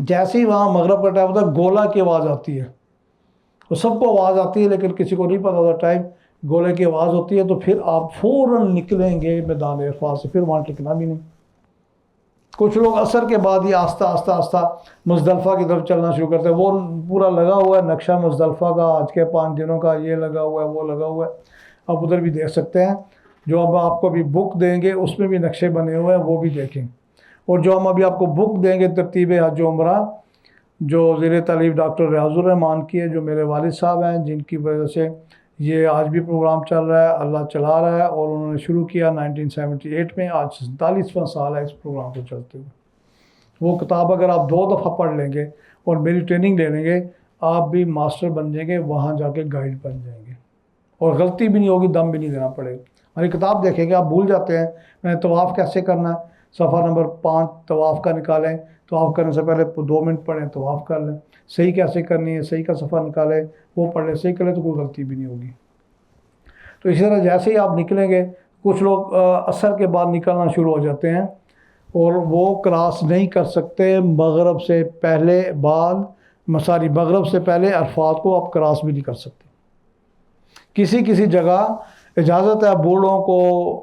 جیسے ہی وہاں مغرب کا ٹائم ہوتا ہے گولا کی آواز آتی ہے، تو سب کو آواز آتی ہے لیکن کسی کو نہیں پتا ہوتا ٹائم گولے کی آواز ہوتی ہے، تو پھر آپ فوراً نکلیں گے میدان عرفات سے، پھر وہاں ٹکنا بھی نہیں۔ کچھ لوگ عصر کے بعد ہی آہستہ آہستہ آہستہ مزدلفہ کی طرف چلنا شروع کرتے ہیں، وہ پورا لگا ہوا ہے نقشہ مزدلفہ کا، آج کے 5 دنوں کا یہ لگا ہوا ہے وہ لگا ہوا ہے، آپ ادھر بھی دیکھ سکتے ہیں، جو ہم آپ کو بھی بک دیں گے اس میں بھی نقشے بنے ہوئے ہیں، وہ بھی دیکھیں۔ اور جو ہم ابھی آپ کو بک دیں گے ترتیب حج و عمرہ، جو زیر تعلیم ڈاکٹر ریاض الرحمان کی ہے، جو میرے والد صاحب ہیں، جن کی وجہ سے یہ آج بھی پروگرام چل رہا ہے، اللہ چلا رہا ہے، اور انہوں نے شروع کیا 1978 میں، آج 47واں سال ہے اس پروگرام کو چلتے ہوئے۔ وہ کتاب اگر آپ 2 دفعہ پڑھ لیں گے اور میری ٹریننگ لے لیں گے، آپ بھی ماسٹر بن جائیں گے، وہاں جا کے گائیڈ بن جائیں گے، اور غلطی بھی نہیں ہوگی، دم بھی نہیں دینا پڑے گا۔ ہماری کتاب دیکھیں گے، آپ بھول جاتے ہیں میں طواف کیسے کرنا ہے، صفحہ نمبر 5 طواف کا نکالیں، طواف کرنے سے پہلے 2 منٹ پڑھیں، طواف کر لیں، صحیح کیسے کرنی ہے، صحیح کا صفحہ نکالیں، وہ پڑھ لیں، صحیح کریں تو کوئی غلطی بھی نہیں ہوگی۔ تو اسی طرح جیسے ہی آپ نکلیں گے، کچھ لوگ عصر کے بعد نکلنا شروع ہو جاتے ہیں، اور وہ کراس نہیں کر سکتے مغرب سے پہلے، مغرب سے پہلے عرفات کو آپ کراس بھی نہیں کر سکتے۔ کسی جگہ اجازت ہے بوڑھوں کو،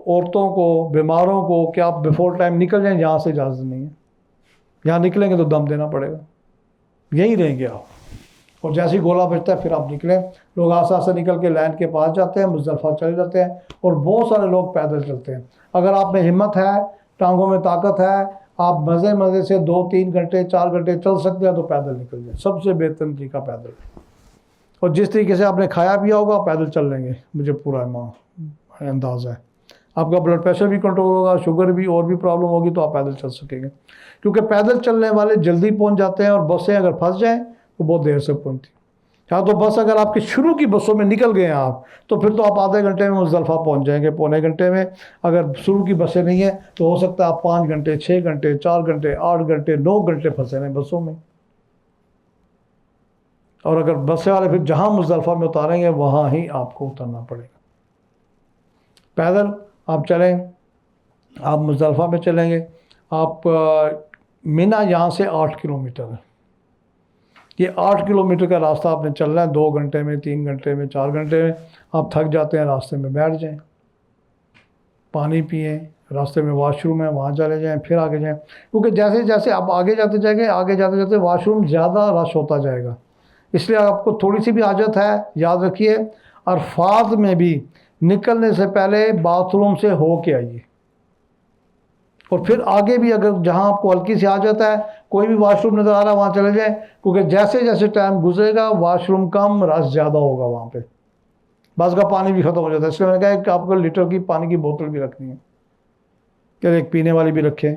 عورتوں کو، بیماروں کو کہ آپ بیفور ٹائم نکل جائیں، یہاں سے اجازت نہیں ہے، یہاں نکلیں گے تو دم دینا پڑے گا، یہیں رہیں گے آپ، اور جیسے ہی گولا بجتا ہے پھر آپ نکلیں۔ لوگ آسا آسا نکل کے لائن کے پاس جاتے ہیں، مزدلفہ چلے جاتے ہیں، اور بہت سارے لوگ پیدل چلتے ہیں۔ اگر آپ میں ہمت ہے، ٹانگوں میں طاقت ہے، آپ مزے سے 2-3 گھنٹے 4 گھنٹے چل سکتے ہیں تو پیدل نکل جائیں، سب سے بہترین طریقہ پیدل۔ اور جس طریقے سے آپ نے کھایا پیا ہوگا پیدل چل لیں گے، مجھے پورا اندازہ ہے۔ آپ کا بلڈ پریشر بھی کنٹرول ہوگا، شوگر بھی، اور بھی پرابلم ہوگی تو آپ پیدل چل سکیں گے، کیونکہ پیدل چلنے والے جلدی پہنچ جاتے ہیں، اور بسیں اگر پھنس جائیں تو بہت دیر سے پہنچتی ہیں۔ ہاں تو بس اگر آپ کی شروع کی بسوں میں نکل گئے ہیں آپ، تو پھر تو آپ آدھے گھنٹے میں مزدلفہ پہنچ جائیں گے، پونے گھنٹے میں۔ اگر شروع کی بسیں نہیں ہیں تو ہو سکتا ہے آپ 5 گھنٹے 6 گھنٹے 4 گھنٹے 8 گھنٹے 9 گھنٹے پھنسے رہیں بسوں میں۔ اور اگر بسیں والے پھر جہاں مزدلفہ میں اتاریں گے وہاں ہی آپ کو اترنا پڑے گا۔ پیدل آپ چلیں، آپ مزدلفہ میں چلیں گے، آپ مینا یہاں سے 8 کلومیٹر ہے، یہ 8 کلومیٹر کا راستہ آپ نے چلنا ہے 2 گھنٹے میں، 3 گھنٹے میں، 4 گھنٹے میں۔ آپ تھک جاتے ہیں راستے میں بیٹھ جائیں، پانی پئیں، راستے میں واش روم ہے وہاں چلے جائیں، پھر آگے جائیں، کیونکہ جیسے جیسے آپ آگے جاتے جائیں گے، آگے جاتے جاتے واش روم زیادہ رش ہوتا جائے گا، اس لیے آپ کو تھوڑی سی بھی حاجت ہے یاد رکھیے عرفات میں بھی نکلنے سے پہلے باتھ روم سے ہو کے آئیے، اور پھر آگے بھی اگر جہاں آپ کو ہلکی سی حاجت ہے، کوئی بھی واش روم نظر آ رہا ہے وہاں چلے جائیں، کیونکہ جیسے جیسے ٹائم گزرے گا واش روم کم، رش زیادہ ہوگا وہاں پہ، بعض کا پانی بھی ختم ہو جاتا ہے، اس لیے میں نے کہا کہ آپ کو لیٹر کی پانی کی بوتل بھی رکھنی ہے، کہ ایک پینے والی بھی رکھیں۔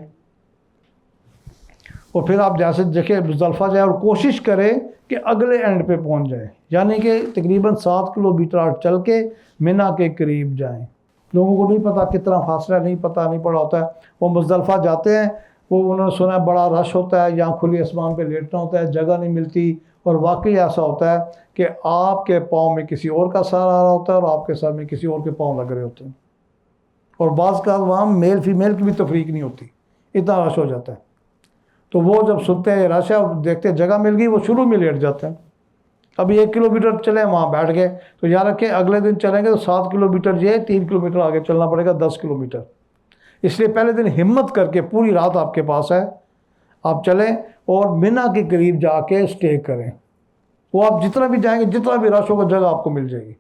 اور پھر آپ جیسے دیکھیں مزدلفہ جائیں اور کوشش کریں کہ اگلے اینڈ پہ پہنچ جائیں، یعنی کہ تقریباً 7 کلومیٹر آپ چل کے مینا کے قریب جائیں۔ لوگوں کو نہیں پتا کتنا فاصلہ، نہیں پتا، نہیں پڑا ہوتا ہے، وہ مزدلفہ جاتے ہیں، وہ انہوں نے سنا ہے بڑا رش ہوتا ہے، یہاں کھلی آسمان پہ لیٹنا ہوتا ہے، جگہ نہیں ملتی، اور واقعی ایسا ہوتا ہے کہ آپ کے پاؤں میں کسی اور کا سہارا آ رہا ہوتا ہے، اور آپ کے سر میں کسی اور کے پاؤں لگ رہے ہوتے ہیں، اور بعض کا وہاں میل فیمیل کی بھی تفریق نہیں ہوتی، اتنا رش ہو جاتا ہے۔ تو وہ جب سنتے ہیں رش ہے اور دیکھتے ہیں جگہ مل گئی، وہ شروع میں لیٹ جاتے ہیں۔ ابھی 1 کلومیٹر چلیں وہاں بیٹھ گئے، تو یاد رکھیں اگلے دن چلیں گے تو 7 کلومیٹر یہ 3 کلومیٹر آگے چلنا پڑے گا، 10 کلومیٹر۔ اس لیے پہلے دن ہمت کر کے، پوری رات آپ کے پاس ہے، آپ چلیں اور مینا کے قریب جا کے اسٹے کریں، وہ آپ جتنا بھی جائیں گے، جتنا بھی رش ہوگا جگہ آپ کو مل جائے گی،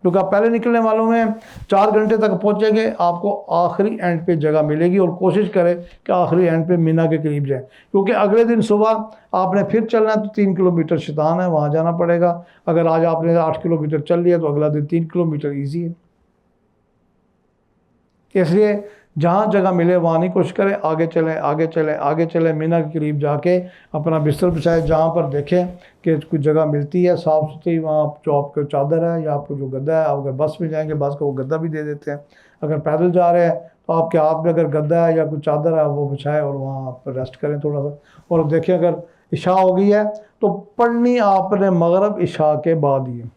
کیونکہ آپ پہلے نکلنے والوں میں 4 گھنٹے تک پہنچیں گے، آپ کو آخری اینڈ پہ جگہ ملے گی، اور کوشش کریں کہ آخری اینڈ پہ مینا کے قریب جائیں، کیونکہ اگلے دن صبح آپ نے پھر چلنا ہے تو 3 کلومیٹر شیطان ہے وہاں جانا پڑے گا۔ اگر آج آپ نے 8 کلومیٹر چل لیا تو اگلا دن 3 کلومیٹر ایزی ہے، اس لیے جہاں جگہ ملے وہاں نہیں، کوشش کریں آگے چلیں آگے چلیں آگے چلیں، مینا کے قریب جا کے اپنا بستر بچھائیں، جہاں پر دیکھیں کہ کچھ جگہ ملتی ہے صاف ستھری، وہاں جو آپ کو چادر ہے یا آپ کو جو گدا ہے، آپ اگر بس میں جائیں گے بس کا وہ گدا بھی دے دیتے ہیں، اگر پیدل جا رہے ہیں تو آپ کے ہاتھ میں اگر گدا ہے یا کوئی چادر ہے وہ بچھائیں اور وہاں آپ ریسٹ کریں تھوڑا سا۔ اور دیکھیں اگر عشاء ہو گئی ہے تو پڑھنی آپ نے مغرب عشاء کے بعد ہی ہے،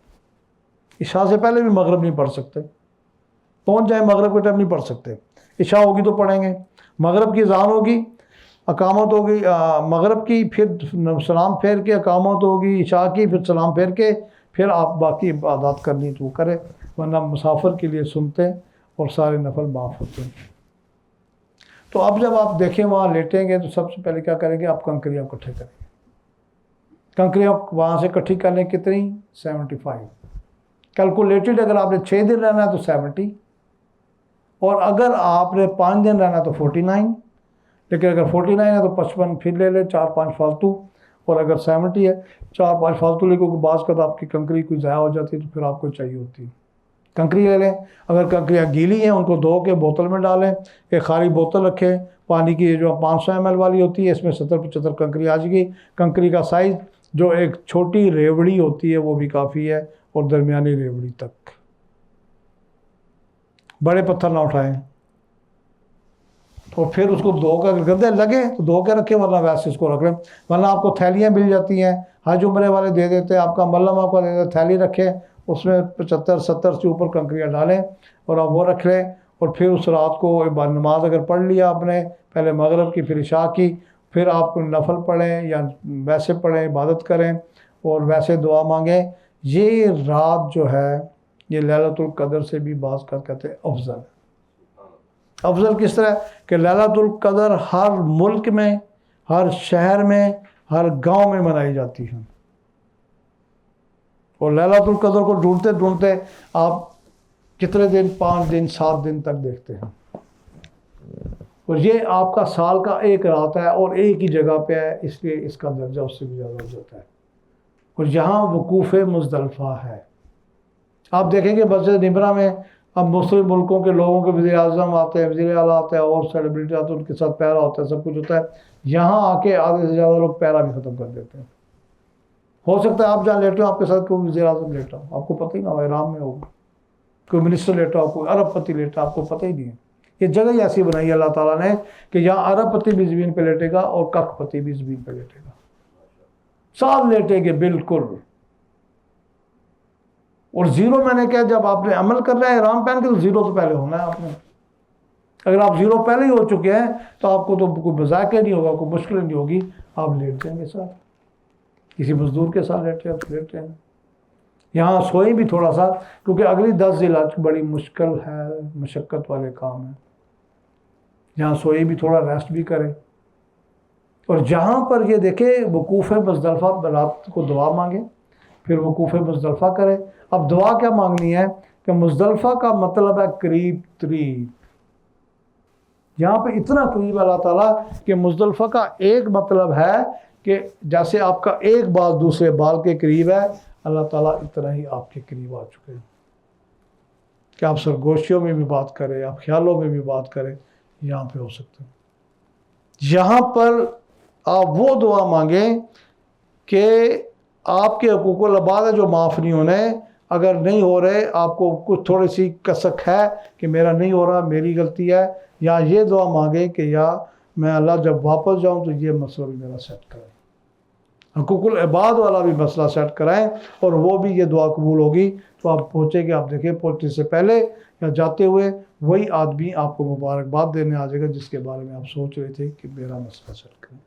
عشاء سے پہلے بھی مغرب نہیں پڑھ سکتے، پہنچ جائیں مغرب کے ٹائم نہیں پڑھ سکتے، عشاء ہوگی تو پڑھیں گے۔ مغرب کی اذان ہوگی اقامت ہوگی مغرب کی، پھر سلام پھیر کے اقامت ہوگی عشاء کی، پھر سلام پھیر کے پھر آپ باقی عبادات کرنی تو کرے، ورنہ مسافر کے لیے سنتے اور سارے نفل معاف ہوتے ہیں۔ تو اب جب آپ دیکھیں وہاں لیٹیں گے تو سب سے پہلے کیا کریں گے، آپ کنکریاں اکٹھے کریں گے۔ کنکریاں وہاں سے اکٹھی کر لیں، کتنی؟ 75۔ کیلکولیٹڈ اگر آپ نے 6 دن رہنا ہے تو 70، اور اگر آپ نے 5 دن رہنا ہے تو 49، لیکن اگر 49 ہے تو 55 پھر لے لیں، 4-5 فالتو، اور اگر 70 ہے 4-5 فالتو لے، کیونکہ بعض کا آپ کی کنکری کوئی ضائع ہو جاتی ہے تو پھر آپ کو چاہیے ہوتی ہے۔ کنکری لے لیں، اگر کنکریاں گیلی ہیں ان کو دھو کے بوتل میں ڈالیں، ایک خالی بوتل رکھیں پانی کی جو 500 ml والی ہوتی ہے، اس میں 70-75 کنکری آ جائے گی۔ کنکری کا سائز جو ایک چھوٹی ریوڑی ہوتی ہے وہ بھی کافی ہے، اور درمیانی ریوڑی تک، بڑے پتھر نہ اٹھائیں۔ اور پھر اس کو دھو کر گندے لگے تو دھو کے رکھیں، ورنہ ویسے اس کو رکھ لیں، ورنہ آپ کو تھیلیاں مل جاتی ہیں، حج عمرے والے دے دیتے ہیں، آپ کا ملم آپ کو دے دیتے، تھیلی رکھیں، اس میں 75-70 سے اوپر کنکریاں ڈالیں اور آپ وہ رکھ لیں، اور پھر اس رات کو نماز اگر پڑھ لیا آپ نے، پہلے مغرب کی پھر عشاء کی، پھر آپ نفل پڑھیں یا ویسے پڑھیں، عبادت کریں اور ویسے دعا مانگیں۔ یہ رات جو ہے یہ لیلۃ القدر سے بھی بعض کا کہتے ہیں افضل ہے۔ افضل کس طرح کہ لیلۃ القدر ہر ملک میں، ہر شہر میں، ہر گاؤں میں منائی جاتی ہے، اور لیلۃ القدر کو ڈھونڈتے ڈھونڈتے آپ کتنے دن، 5 دن 7 دن تک دیکھتے ہیں، اور یہ آپ کا سال کا ایک رات ہے اور ایک ہی جگہ پہ ہے، اس لیے اس کا درجہ اس سے بھی زیادہ ہو جاتا ہے۔ اور یہاں وقوف مزدلفہ ہے۔ آپ دیکھیں گے مسجد نمرہ میں اب مسلم ملکوں کے لوگوں کے وزیر اعظم آتے ہیں، وزیر اعلیٰ آتے ہیں، اور سیلیبریٹی آتے ہیں، ان کے ساتھ پیرا ہوتا ہے، سب کچھ ہوتا ہے، یہاں آ کے آدھے سے زیادہ لوگ پیرا بھی ختم کر دیتے ہیں۔ ہو سکتا ہے آپ جہاں لیٹے ہو آپ کے ساتھ کوئی وزیر اعظم لیٹا ہو، آپ کو پتہ ہی نہ ہو، احرام میں ہوگا، کوئی منسٹر لیٹا ہو، کوئی ارب پتی لیٹا، آپ کو پتہ ہی نہیں ہے۔ یہ جگہ ہی ایسی بنائی ہے اللہ تعالیٰ نے کہ یہاں ارب پتی بھی زمین پہ لیٹے گا اور کخ پتی بھی زمین پہ لیٹے گا، ساتھ لیٹیں گے بالکل۔ اور زیرو میں نے کہا جب آپ نے عمل کر رہے ہیں احرام پہن کے تو زیرو تو پہلے ہونا ہے آپ نے۔ اگر آپ زیرو پہلے ہی ہو چکے ہیں تو آپ کو تو کوئی مذاق نہیں ہوگا، کوئی مشکل نہیں ہوگی، آپ لیٹ جائیں گے ساتھ، کسی مزدور کے ساتھ لیٹے ہیں تو لیٹے ہیں۔ یہاں سوئیں بھی تھوڑا سا، کیونکہ اگلی 10 ذی الحجہ بڑی مشکل ہے، مشقت والے کام ہیں، یہاں سوئیں بھی تھوڑا ریسٹ بھی کریں۔ اور جہاں پر یہ دیکھیں وقوف مزدلفہ رات کو دعا مانگیں، پھر وقوف مزدلفہ کریں۔ اب دعا کیا مانگنی ہے کہ مزدلفہ کا مطلب ہے قریب ترین، یہاں پہ اتنا قریب ہے اللہ تعالیٰ کہ مزدلفہ کا ایک مطلب ہے کہ جیسے آپ کا ایک بال دوسرے بال کے قریب ہے، اللہ تعالیٰ اتنا ہی آپ کے قریب آ چکے ہیں کہ آپ سرگوشیوں میں بھی بات کریں، آپ خیالوں میں بھی بات کریں، یہاں پہ ہو سکتے ہیں۔ یہاں پر آپ وہ دعا مانگیں کہ آپ کے حقوق العباد ہے جو معاف نہیں ہونے، اگر نہیں ہو رہے، آپ کو کچھ تھوڑی سی کسک ہے کہ میرا نہیں ہو رہا، میری غلطی ہے، یا یہ دعا مانگیں کہ یا میں اللہ جب واپس جاؤں تو یہ مسئلہ بھی میرا سیٹ کریں، حقوق العباد والا بھی مسئلہ سیٹ کرائیں، اور وہ بھی یہ دعا قبول ہوگی۔ تو آپ پہنچیں گے، آپ دیکھیں پہنچنے سے پہلے یا جاتے ہوئے وہی آدمی آپ کو مبارکباد دینے آ جائے گا جس کے بارے میں آپ سوچ رہے تھے کہ میرا مسئلہ سیٹ کریں۔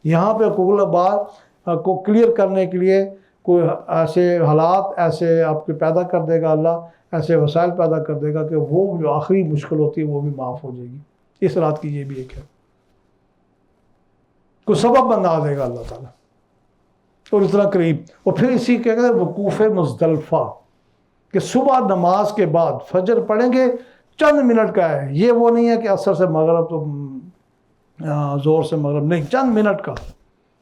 یہاں پہ حقوق العباد کو کلیئر کرنے کے لیے کوئی ایسے حالات ایسے آپ کے پیدا کر دے گا، اللہ ایسے وسائل پیدا کر دے گا کہ وہ جو آخری مشکل ہوتی ہے وہ بھی معاف ہو جائے گی۔ اس رات کی یہ بھی ایک ہے، کوئی سبب بنا دے گا اللہ تعالیٰ، اور اتنا قریب۔ اور پھر اسی کہتے ہیں وقوف مزدلفہ کہ صبح نماز کے بعد فجر پڑھیں گے، چند منٹ کا ہے، یہ وہ نہیں ہے کہ عصر سے مغرب تو زور سے مغرب، نہیں، چند منٹ کا،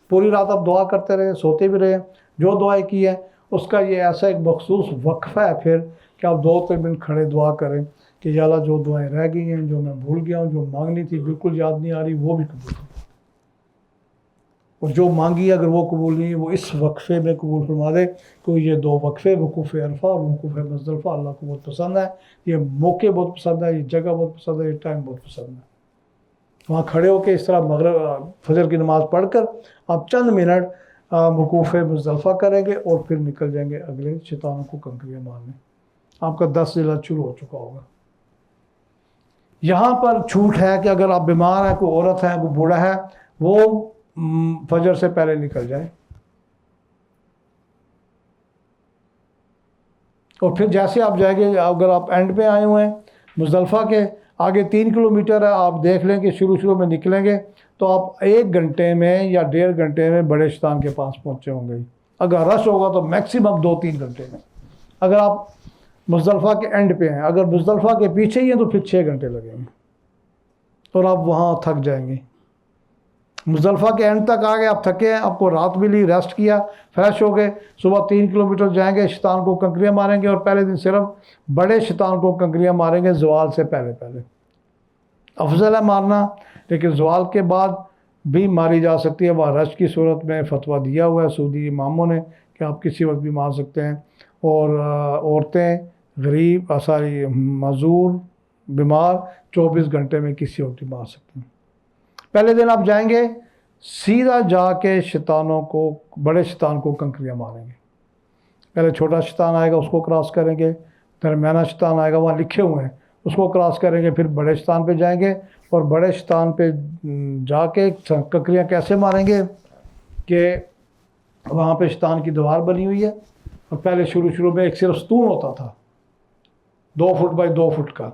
پوری رات آپ دعا کرتے رہے، سوتے بھی رہے، جو دعائیں کی ہے اس کا یہ ایسا ایک مخصوص وقفہ ہے پھر کہ آپ 2-3 منٹ کھڑے دعا کریں کہ یا اللہ جو دعائیں رہ گئی ہیں، جو میں بھول گیا ہوں، جو مانگنی تھی بالکل یاد نہیں آ رہی، وہ بھی قبول کریں، اور جو مانگی اگر وہ قبول نہیں وہ اس وقفے میں قبول فرما دے۔ تو یہ 2 وقفے، وقوف عرفہ اور وقوف مزدلفہ، اللہ کو بہت پسند ہے، یہ موقع بہت پسند ہے، یہ جگہ بہت پسند ہے، یہ ٹائم بہت پسند ہے۔ وہاں کھڑے ہو کے اس طرح مغرب فجر کی نماز پڑھ کر آپ چند منٹ وقوف مزدلفہ کریں گے اور پھر نکل جائیں گے اگلے شیطانوں کو کنکریاں مارنے۔ آپ کا 10 ذی الحجہ شروع ہو چکا ہوگا۔ یہاں پر چھوٹ ہے کہ اگر آپ بیمار ہیں، کوئی عورت ہے، کوئی بوڑھا ہے، وہ فجر سے پہلے نکل جائے، اور پھر جیسے آپ جائیں گے، اگر آپ اینڈ پہ آئے ہوئے ہیں مزدلفہ کے آگے 3 کلومیٹر ہے، آپ دیکھ لیں کہ شروع میں نکلیں گے تو آپ 1 گھنٹے میں یا 1.5 گھنٹے میں بڑے شیطان کے پاس پہنچے ہوں گے۔ اگر رش ہوگا تو میکسیمم 2-3 گھنٹے میں، اگر آپ مزدلفہ کے اینڈ پہ ہیں۔ اگر مزدلفہ کے پیچھے ہی ہیں تو پھر 6 گھنٹے لگیں گے اور آپ وہاں تھک جائیں گے۔ مزدلفہ کے اینڈ تک آ گئے، آپ تھکے ہیں، آپ کو رات بھی لی، ریسٹ کیا، فریش ہو گئے، صبح 3 کلومیٹر جائیں گے، شیطان کو کنکریاں ماریں گے، اور پہلے دن صرف بڑے شیطان کو کنکریاں ماریں گے زوال سے پہلے۔ افضل ہے مارنا، لیکن زوال کے بعد بھی ماری جا سکتی ہے، وہ رش کی صورت میں فتویٰ دیا ہوا ہے سعودی اماموں نے کہ آپ کسی وقت بھی مار سکتے ہیں، اور عورتیں، غریب، معذور، بیمار 24 گھنٹے میں کسی وقت بھی مار سکتے ہیں۔ پہلے دن آپ جائیں گے، سیدھا جا کے بڑے شیطان کو کنکریاں ماریں گے۔ پہلے چھوٹا شیطان آئے گا، اس کو کراس کریں گے، درمیانہ شیطان آئے گا، وہاں لکھے ہوئے ہیں، اس کو کراس کریں گے، پھر بڑے شیطان پہ جائیں گے، اور بڑے شیطان پہ جا کے کنکریاں کیسے ماریں گے کہ وہاں پہ شیطان کی دیوار بنی ہوئی ہے، اور پہلے شروع میں ایک صرف ستون ہوتا تھا 2 فٹ بائی 2 فٹ کا،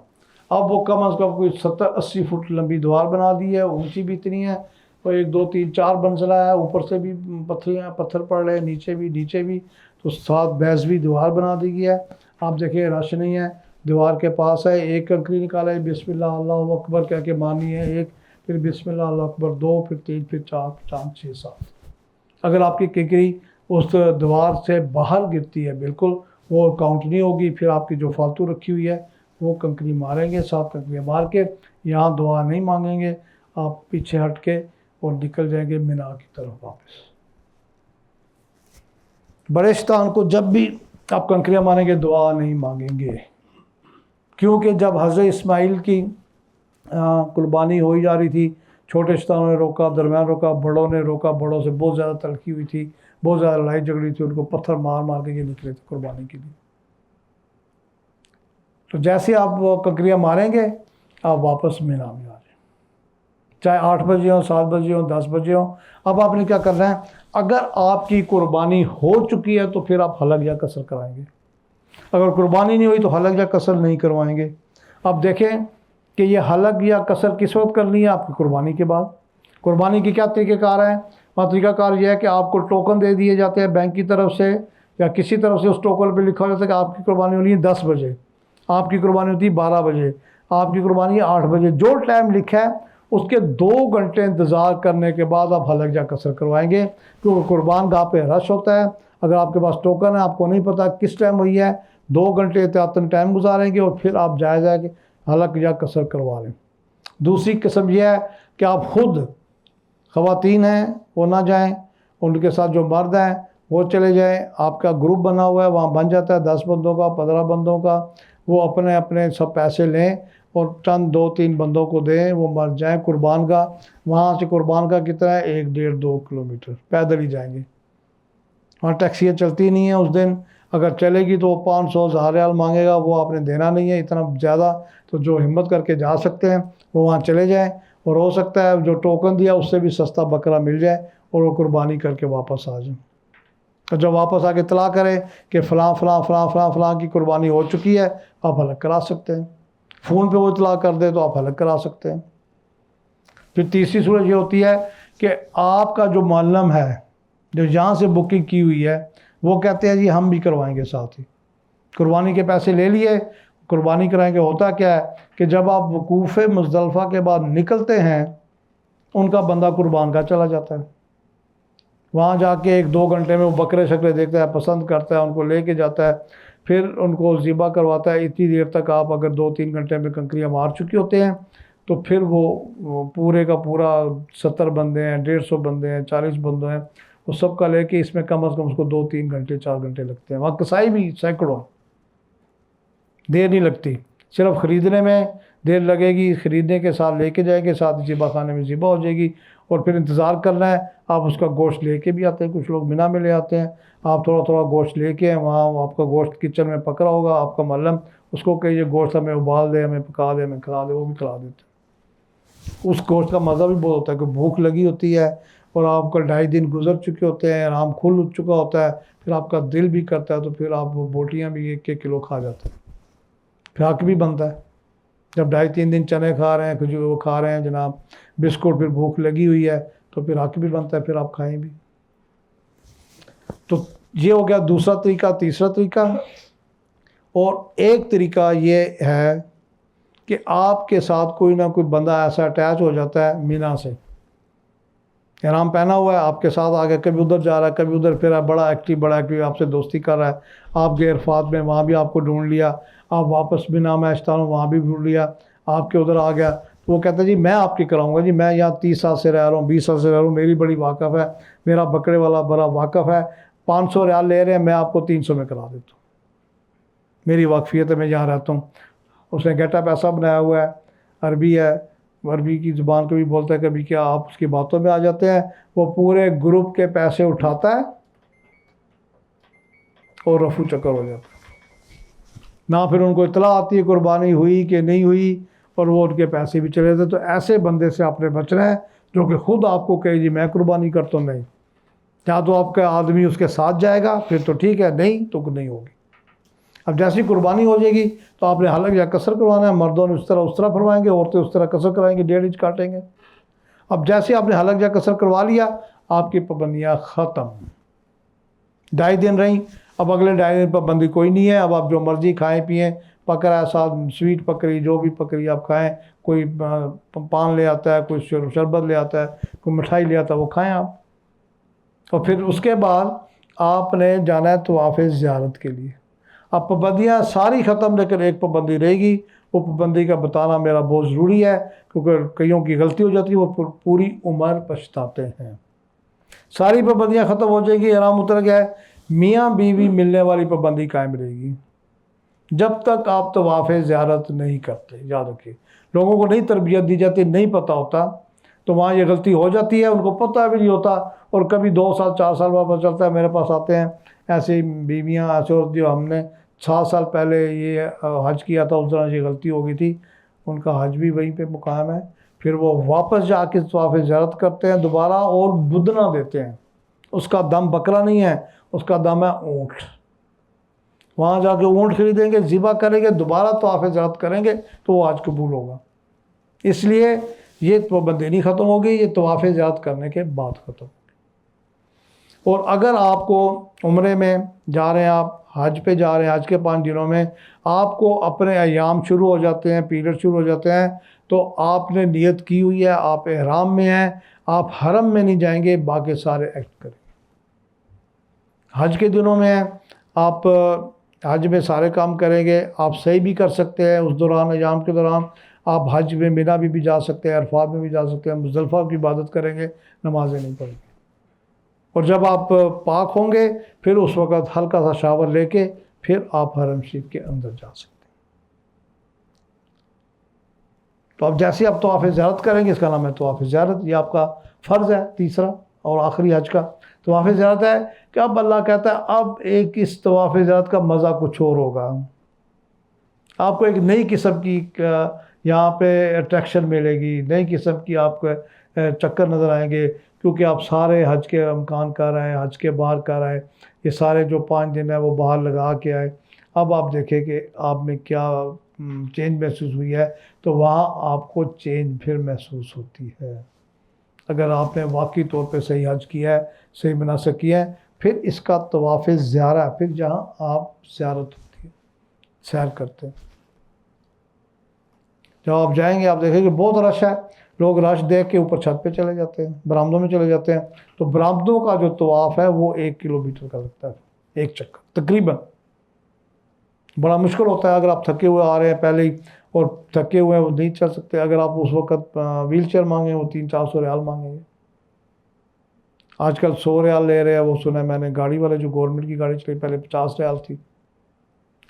اب وہ کم از کم کوئی 70-80 فٹ لمبی دیوار بنا دی ہے، اونچی بھی اتنی ہے، اور 1 2 3 4 منزلہ ہے، اوپر سے بھی پتھر پڑ رہے ہیں، نیچے بھی، تو 7 بیس بھی دیوار بنا دی گئی ہے۔ آپ دیکھیں رش نہیں ہے، دیوار کے پاس ہے، ایک کنکری نکالا ہے، بسم اللہ اللہ اکبر کہہ کے مارنی ہے، ایک، پھر بسم اللہ اللہ اکبر 2، پھر 3، پھر 4، 5، 6، 7۔ اگر آپ کی کنکری اس دیوار سے باہر گرتی ہے بالکل، وہ کاؤنٹ نہیں ہوگی، پھر آپ کی جو فالتو رکھی ہوئی ہے وہ کنکری ماریں گے، 7 کنکریاں مار کے یہاں دعا نہیں مانگیں گے، آپ پیچھے ہٹ کے اور نکل جائیں گے مینا کی طرف واپس۔ بڑے شیطان کو جب بھی آپ کنکریاں ماریں گے دعا نہیں مانگیں گے، کیونکہ جب حضرت اسماعیل کی قربانی ہوئی جا رہی تھی، چھوٹے شیطانوں نے روکا، درمیان روکا، بڑوں نے روکا، بڑوں سے بہت زیادہ تلخی ہوئی تھی، بہت زیادہ لڑائی جھگڑی تھی، ان کو پتھر مار کے یہ نکلے تھے قربانی کے لیے۔ تو جیسے آپ وہ کنکریاں ماریں گے، آپ واپس مینا میں آ جائیں، چاہے 8 بجے ہوں، 7 بجے ہوں، 10 بجے ہوں۔ اب آپ نے کیا کرنا ہے، اگر آپ کی قربانی ہو چکی ہے تو پھر آپ حلق یا قصر کرائیں گے، اگر قربانی نہیں ہوئی تو حلق یا قصر نہیں کروائیں گے۔ اب دیکھیں کہ یہ حلق یا قصر کس وقت کرنی ہے، آپ کی قربانی کے بعد۔ قربانی کی کیا طریقہ کار ہے؟ طریقہ کار یہ ہے کہ آپ کو ٹوکن دے دیے جاتے ہیں بینک کی طرف سے یا کسی طرف سے، اس ٹوکن پہ لکھا جاتا ہے کہ آپ کی قربانی ہونی ہے 10 بجے، آپ کی قربانی ہوتی ہے 12 بجے، آپ کی قربانی ہے 8 بجے، جو ٹائم لکھا ہے اس کے 2 گھنٹے انتظار کرنے کے بعد آپ حلق یا قصر کروائیں گے، کیونکہ قربان گاہ پہ رش ہوتا ہے۔ اگر آپ کے پاس ٹوکن ہے، آپ کو نہیں پتا کس ٹائم ہوئی ہے، 2 گھنٹے احتیاطاً ٹائم گزاریں گے، اور پھر آپ جائز ہے کہ حلق یا قصر کروا لیں۔ دوسری قسم یہ ہے کہ آپ خود، خواتین ہیں وہ نہ جائیں، ان کے ساتھ جو مرد ہیں وہ چلے جائیں، آپ کا گروپ بنا ہوا ہے، وہاں بن جاتا ہے 10 بندوں کا، 15 بندوں کا، وہ اپنے سب پیسے لیں اور چند 2-3 بندوں کو دیں، وہ مر جائیں قربان گاہ۔ وہاں سے قربان گاہ کتنا ہے، 1-1.5-2 کلومیٹر پیدل ہی جائیں گے، وہاں ٹیکسیاں چلتی نہیں ہیں اس دن، اگر چلے گی تو 500-1000 ریال مانگے گا، وہ آپ نے دینا نہیں ہے اتنا زیادہ، تو جو ہمت کر کے جا سکتے ہیں وہ وہاں چلے جائیں، اور ہو سکتا ہے جو ٹوکن دیا اس سے بھی سستا بکرا مل جائے اور وہ قربانی کر کے واپس آ جائیں، اور جب واپس آ کے اطلاع کریں کہ فلاں فلاں فلاں فلاں فلاں کی قربانی ہو چکی ہے، آپ حلق کرا سکتے ہیں، فون پہ وہ اطلاع کر دے تو آپ حلق کرا سکتے ہیں۔ پھر تیسری صورت یہ ہوتی ہے کہ آپ کا جو معلم ہے جو یہاں سے بکنگ کی ہوئی ہے، وہ کہتے ہیں جی ہم بھی کروائیں گے، ساتھ ہی قربانی کے پیسے لے لیے، قربانی کرائیں گے۔ ہوتا کیا ہے کہ جب آپ وقوف مزدلفہ کے بعد نکلتے ہیں، ان کا بندہ قربان گاہ چلا جاتا ہے، وہاں جا کے 1-2 گھنٹے میں وہ بکرے شکرے دیکھتا ہے، پسند کرتا ہے، ان کو لے کے جاتا ہے، پھر ان کو ذبح کرواتا ہے۔ اتنی دیر تک آپ اگر 2-3 گھنٹے میں کنکریاں مار چکے ہوتے ہیں تو پھر وہ پورے کا پورا 70 بندے ہیں، 150 بندے ہیں، 40 بندے ہیں، وہ سب کا لے کے اس میں کم از کم اس کو 2-3 گھنٹے 4 گھنٹے لگتے ہیں۔ وہاں کسائی بھی سینکڑوں، دیر نہیں لگتی، صرف خریدنے میں دیر لگے گی، خریدنے کے ساتھ لے کے جائیں گے، ساتھ ذبح خانے میں ذبح ہو جائے گی، اور پھر انتظار کرنا ہے. آپ اس کا گوشت لے کے بھی آتے ہیں, کچھ لوگ منی میں لے آتے ہیں. آپ تھوڑا تھوڑا گوشت لے کے وہاں آپ کا گوشت کچن میں پک رہا ہوگا, آپ کا معلم اس کو کہ یہ گوشت ہمیں ابال دے, ہمیں پکا دے, ہمیں کھلا دے, وہ بھی کھلا دیتے ہیں. اس گوشت کا مزہ بھی بہت ہوتا ہے کہ بھوک لگی ہوتی ہے اور آپ کا 2.5 دن گزر چکے ہوتے ہیں, آرام کھل چکا ہوتا ہے, پھر آپ کا دل بھی کرتا ہے تو پھر آپ وہ بوٹیاں بھی 1-1 کلو کھا جاتے ہیں. پھر حق بھی بنتا ہے جب 2.5-3 دن چنے کھا رہے ہیں, کھجور وہ کھا رہے ہیں جناب, بسکٹ, پھر بھوک لگی ہوئی ہے تو پھر حق بھی بنتا ہے, پھر آپ کھائیں بھی. تو یہ ہو گیا دوسرا طریقہ. تیسرا طریقہ اور ایک طریقہ یہ ہے کہ آپ کے ساتھ کوئی نہ کوئی بندہ ایسا اٹیچ ہو جاتا ہے مینا سے, احرام پہنا ہوا ہے, آپ کے ساتھ آگے کبھی ادھر جا رہا ہے کبھی ادھر پھر بڑا ایکٹیو آپ سے دوستی کر رہا ہے. آپ گئے عرفات میں, وہاں بھی آپ کو ڈھونڈ لیا, آپ واپس بنا میں اشتانوں وہاں بھی ڈھونڈ لیا, آپ کے ادھر آ گیا. تو وہ کہتا ہے جی میں آپ کی کراؤں گا, جی میں یہاں 30 سال سے رہ رہا ہوں, 20 سال سے رہ رہا ہوں, میری بڑی واقف ہے, میرا بکرے والا بڑا واقف ہے, 500 ریال لے رہے ہیں, میں آپ کو 300 میں کرا دیتا ہوں, میری واقفیت ہے, میں جہاں رہتا ہوں. اس نے گیٹ اپ ایسا بنایا ہوا ہے, عربی ہے, عربی کی زبان کو بھی بولتا ہے کبھی, کیا آپ اس کی باتوں میں آ جاتے ہیں. وہ پورے گروپ کے پیسے اٹھاتا ہے اور رفو چکر ہو جاتا ہے. نہ پھر ان کو اطلاع آتی ہے قربانی ہوئی کہ نہیں ہوئی, اور وہ ان کے پیسے بھی چلے تھے. تو ایسے بندے سے آپ نے بچنا ہے جو کہ خود آپ کو کہے جی میں قربانی کرتا ہوں. نہیں, یا تو آپ کا آدمی اس کے ساتھ جائے گا پھر تو ٹھیک ہے, نہیں تو نہیں ہوگی. اب جیسی قربانی ہو جائے گی تو آپ نے حلق یا قصر کروانا ہے, مردوں نے اس طرح فرمائیں گے, عورتیں اس طرح قصر کرائیں گے, 1.5 انچ کاٹیں گے. اب جیسے آپ نے حلق یا قصر کروا لیا, آپ کی پابندیاں ختم. 2.5 دن رہیں, اب اگلے 2.5 دن پابندی کوئی نہیں ہے. اب آپ جو مرضی کھائیں پئیں, پکڑا ایسا سویٹ پکڑی, جو بھی پکڑی آپ کھائیں, کوئی پان لے آتا ہے, کوئی شربت لے آتا ہے, کوئی مٹھائی لے آتا ہے, وہ کھائیں آپ. اور پھر اس کے بعد آپ نے جانا ہے طواف زیارت کے لیے. اب پابندیاں ساری ختم, لیکن ایک پابندی رہے گی. وہ پابندی کا بتانا میرا بہت ضروری ہے, کیونکہ کئیوں کی غلطی ہو جاتی ہے, وہ پوری عمر پچھتاتے ہیں. ساری پابندیاں ختم ہو جائیں گی, احرام اتر گیا ہے, میاں بیوی ملنے والی پابندی قائم رہے گی جب تک آپ طواف زیارت نہیں کرتے. یاد رکھیے, لوگوں کو نہیں تربیت دی جاتی, نہیں پتہ ہوتا, تو وہاں یہ غلطی ہو جاتی ہے, ان کو پتہ بھی نہیں ہوتا. اور کبھی 2 سال 4 سال بعد پتہ چلتا ہے. میرے پاس آتے ہیں ایسی بیویاں, ایسے اور جو ہم نے 7 سال پہلے یہ حج کیا تھا, اس دوران یہ غلطی ہو گئی تھی, ان کا حج بھی وہیں پہ مقام ہے. پھر وہ واپس جا کے طواف زیارت کرتے ہیں دوبارہ, اور بدنا دیتے ہیں. اس کا دم بکرا نہیں ہے, اس کا دم ہے اونٹ. وہاں جا کے اونٹ خریدیں گے, ذبح کریں گے, دوبارہ طواف زیارت کریں گے تو وہ حج قبول ہوگا. اس لیے یہ پابندی نہیں ختم ہوگی, یہ طواف زیارت کرنے کے بعد ختم ہوگی. اور اگر آپ کو عمرے میں جا رہے ہیں, آپ حج پہ جا رہے ہیں, حج کے 5 دنوں میں آپ کو اپنے ایام شروع ہو جاتے ہیں, پیریڈ شروع ہو جاتے ہیں, تو آپ نے نیت کی ہوئی ہے, آپ احرام میں ہیں, آپ حرم میں نہیں جائیں گے, باقی سارے ایکٹ کریں. حج کے دنوں میں آپ حج میں سارے کام کریں گے, آپ صحیح بھی کر سکتے ہیں اس دوران, ایام کے دوران. آپ حج میں منی بھی جا سکتے ہیں, عرفات میں بھی جا سکتے ہیں, مزدلفہ کی عبادت کریں گے, نمازیں نہیں پڑھیں گے. اور جب آپ پاک ہوں گے پھر اس وقت ہلکا سا شاور لے کے پھر آپ حرم شریف کے اندر جا سکتے ہیں. تو اب جیسے آپ طواف زیارت کریں گے, اس کا نام ہے طواف زیارت. یہ آپ کا فرض ہے تیسرا اور آخری حج کا. طواف زیارت ہے کہ اب اللہ کہتا ہے اب ایک اس طواف زیارت کا مزہ کچھ اور ہوگا. آپ کو ایک نئی قسم کی یہاں پہ اٹریکشن ملے گی, نئی قسم کی آپ کو چکر نظر آئیں گے, کیونکہ آپ سارے حج کے امکان کر آئے, حج کے باہر کر آئے, یہ سارے جو 5 دن ہیں وہ باہر لگا کے آئے. اب آپ دیکھیں کہ آپ میں کیا چینج محسوس ہوئی ہے, تو وہاں آپ کو چینج پھر محسوس ہوتی ہے. اگر آپ نے واقعی طور پہ صحیح حج کیا ہے, صحیح مناسک کیا ہے, پھر اس کا طواف زیارہ, پھر جہاں آپ زیارت ہوتی ہے, سیر کرتے ہیں. جب آپ جائیں گے آپ دیکھیں کہ بہت رش ہے, لوگ رش دیکھ کے اوپر چھت پہ چلے جاتے ہیں, برآمدوں میں چلے جاتے ہیں. تو برآمدوں کا جو طواف ہے وہ 1 کلومیٹر کا لگتا ہے, ایک چکر تقریباً. بڑا مشکل ہوتا ہے اگر آپ تھکے ہوئے آ رہے ہیں پہلے ہی, اور تھکے ہوئے ہیں وہ نہیں چل سکتے. اگر آپ اس وقت ویل چیئر مانگیں وہ 300-400 ریال مانگیں گے. آج کل 100 ریال لے رہے ہیں, وہ سنا ہے میں نے, گاڑی والے جو گورنمنٹ کی گاڑی چلی پہلے 50 ریال تھی.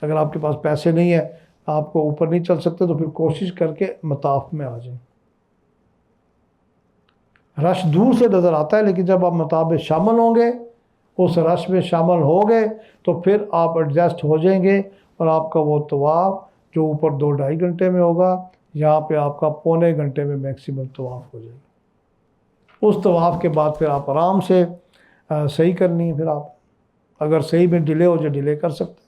اگر آپ کے پاس پیسے نہیں ہیں, آپ کو اوپر نہیں چل سکتے, تو پھر کوشش کر کے مطاف میں آ جائیں. رش دور سے نظر آتا ہے، لیکن جب آپ مطاب شامل ہوں گے، اس رش میں شامل ہو گئے تو پھر آپ ایڈجسٹ ہو جائیں گے، اور آپ کا وہ طواف جو اوپر 2-2.5 گھنٹے میں ہوگا، یہاں پہ آپ کا پونے گھنٹے میں میکسیمم طواف ہو جائے گا۔ اس طواف کے بعد پھر آپ آرام سے صحیح کرنی ہے۔ پھر آپ اگر صحیح میں ڈیلے ہو جائے ڈیلے کر سکتے ہیں،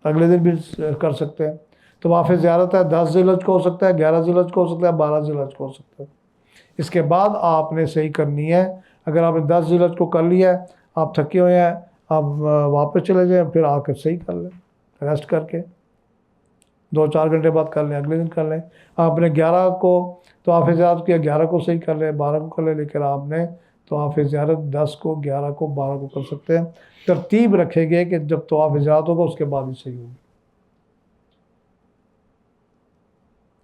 اگلے دن بھی کر سکتے ہیں۔ طواف زیارت ہے 10 ذی الحجہ کو ہو سکتا ہے، 11 ذی الحجہ کو ہو سکتا ہے، 12 ذی الحجہ کو ہو سکتا ہے۔ اس کے بعد آپ نے صحیح کرنی ہے۔ اگر آپ نے 10 ذی الحجہ کو کر لیا ہے، آپ تھکے ہوئے ہیں، آپ واپس چلے جائیں، پھر آ کر صحیح کر لیں، ریسٹ کر کے 2-4 گھنٹے بعد کر لیں، اگلے دن کر لیں۔ آپ نے 11 کو طواف زیارت کیا، 11 کو صحیح کر لیں، 12 کو کر لیں، لیکن آپ نے طواف زیارت 10 کو، 11 کو، 12 کو کر سکتے ہیں۔ ترتیب رکھیں گے کہ جب طواف زیارت ہوگا اس کے بعد ہی صحیح ہوگی۔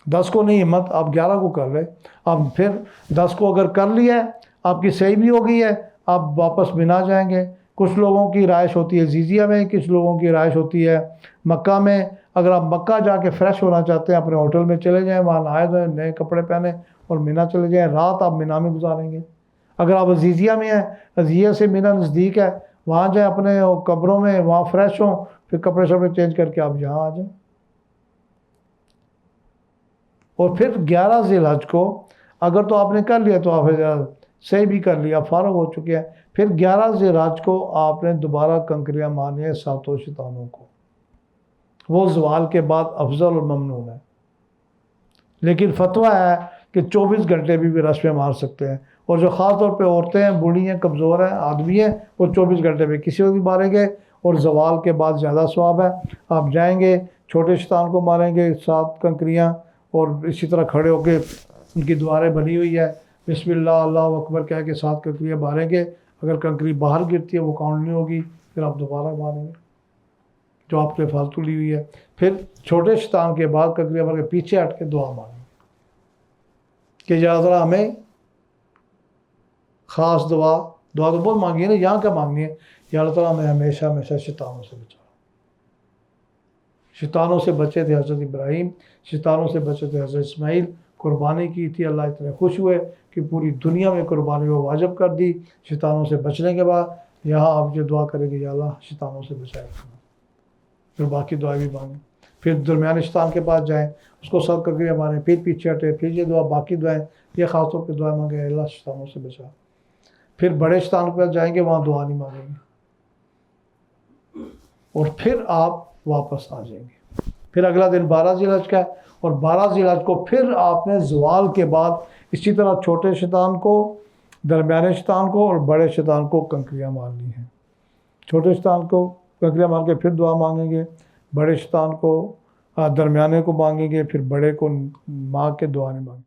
10 کو نہیں ہمت، آپ 11 کو کر لیں۔ آپ پھر 10 کو اگر کر لیا ہے، آپ کی صحیح بھی ہو گئی ہے، آپ واپس منا جائیں گے۔ کچھ لوگوں کی رہائش ہوتی ہے زیزیہ میں، کچھ لوگوں کی رہائش ہوتی ہے مکہ میں۔ اگر آپ مکہ جا کے فریش ہونا چاہتے ہیں، اپنے ہوٹل میں چلے جائیں، وہاں نہائے دھوئیں، نئے کپڑے پہنے اور مینا چلے جائیں، رات آپ مینا میں گزاریں گے۔ اگر آپ عزیزیہ میں ہیں، عزیزیہ سے مینا نزدیک ہے، وہاں جائیں اپنے قبروں میں، وہاں فریش ہوں، پھر کپڑے شپڑے چینج کر کے آپ یہاں آ جائیں۔ اور پھر 11 ذی الحجہ کو اگر تو آپ نے کر لیا تو آپ صحیح بھی کر لیا، فارغ ہو چکے ہیں، پھر 11 ذی الحجہ کو آپ نے دوبارہ کنکریاں مارنی ہے 7 شیطانوں کو۔ وہ زوال کے بعد افضل اور ممنون ہے، لیکن فتویٰ ہے کہ 24 گھنٹے بھی رش میں مار سکتے ہیں، اور جو خاص طور پہ عورتیں ہیں، بوڑھی ہیں، کمزور ہیں، آدمی ہیں، وہ 24 گھنٹے میں کسی کو بھی ماریں گے، اور زوال کے بعد زیادہ ثواب ہے۔ آپ جائیں گے، چھوٹے شیطان کو ماریں گے 7 کنکریاں، اور اسی طرح کھڑے ہو کے ان کی دعائیں بنی ہوئی ہے، بسم اللہ اللہ اکبر کہہ کے 7 کنکریاں ماریں گے۔ اگر کنکری باہر گرتی ہے وہ کاؤنٹ نہیں ہوگی، پھر آپ دوبارہ ماریں گے جو آپ نے فالتو لی ہوئی ہے۔ پھر چھوٹے شیطان کے بعد کنکریاں مار کے پیچھے ہٹ کے دعا ماریں کہ یا اللہ ہمیں خاص دعا تو بہت مانگی ہے نا، یہاں کیا مانگنی ہے؟ یا اللہ تعالیٰ ہمیں ہمیشہ ہمیشہ شیطانوں سے بچا۔ شیطانوں سے بچے تھے حضرت ابراہیم، شیطانوں سے بچے تھے حضرت اسماعیل، قربانی کی تھی، اللہ اتنے خوش ہوئے کہ پوری دنیا میں قربانی وہ واجب کر دی۔ شیطانوں سے بچنے کے بعد یہاں آپ جو دعا کریں گے، یا اللہ شیطانوں سے بچائے، پھر باقی دعائیں بھی مانگیں۔ پھر درمیان شیطان کے پاس جائیں، اس کو سب کر کے ماریں، پھر پیچھے ہٹے، پھر یہ دعا، باقی دعائیں، یہ خاص طور پہ دعائیں مانگیں، اللہ شیطانوں سے بچا۔ پھر بڑے شیطان کے پاس جائیں گے، وہاں دعا نہیں مانگیں گے، اور پھر آپ واپس آ جائیں گے۔ پھر اگلا دن 12 ذی الحجہ کا ہے، اور 12 ذی الحجہ کو پھر آپ نے زوال کے بعد اسی طرح چھوٹے شیطان کو، درمیانے شیطان کو اور بڑے شیطان کو کنکریاں مارنی ہیں۔ چھوٹے شیطان کو کنکریاں مار کے پھر دعا مانگیں گے، بڑے شیطان کو درمیانے کو مانگیں گے، پھر بڑے کو مانگ کے دعا نہیں مانگیں گے۔